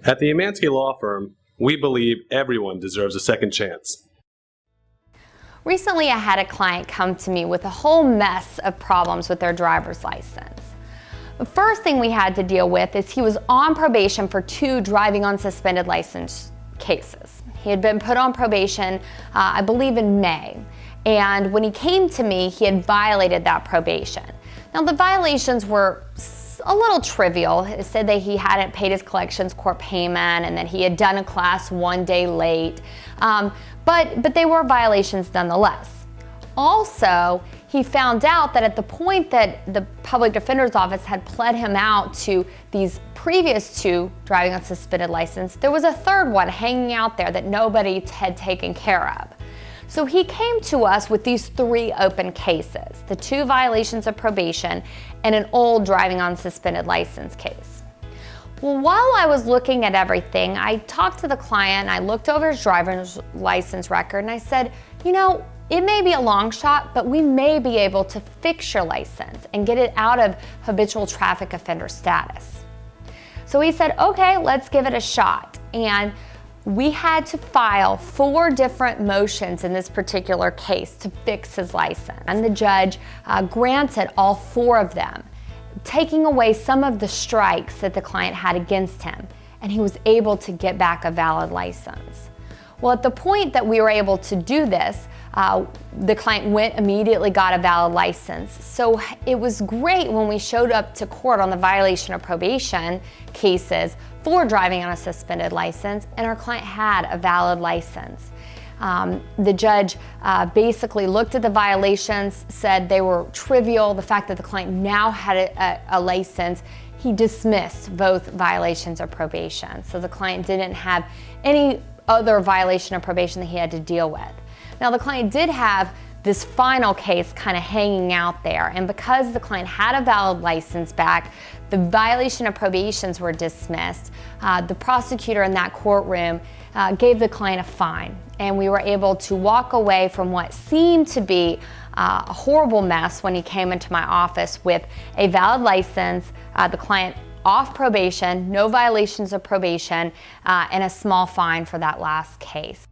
At the Umansky Law Firm, we believe everyone deserves a second chance. Recently, I had a client come to me with a whole mess of problems with their driver's license. The first thing we had to deal with is he was on probation for 2 driving on suspended license cases. He had been put on probation, I believe in May, and when he came to me, he had violated that probation. Now, the violations were a little trivial. It said that he hadn't paid his collections court payment and that he had done a class 1 day late, but they were violations nonetheless. Also, he found out that at the point that the public defender's office had pled him out to these previous 2 driving on suspended license, there was a third one hanging out there that nobody had taken care of. So he came to us with these 3 open cases, the 2 violations of probation and an old driving on suspended license case. Well, while I was looking at everything, I talked to the client, I looked over his driver's license record, and I said, you know, it may be a long shot, but we may be able to fix your license and get it out of habitual traffic offender status. So he said, okay, let's give it a shot. And we had to file 4 different motions in this particular case to fix his license. And the judge granted all 4 of them, taking away some of the strikes that the client had against him, and he was able to get back a valid license. Well, at the point that we were able to do this, the client went immediately got a valid license. So it was great when we showed up to court on the violation of probation cases for driving on a suspended license, and our client had a valid license. The judge basically looked at the violations, said they were trivial. The fact that the client now had a license, he dismissed both violations of probation. So the client didn't have any other violation of probation that he had to deal with. Now, the client did have this final case kind of hanging out there, and because the client had a valid license back, the violation of probations were dismissed. The prosecutor in that courtroom gave the client a fine, and we were able to walk away from what seemed to be a horrible mess when he came into my office with a valid license, the client off probation, no violations of probation, and a small fine for that last case.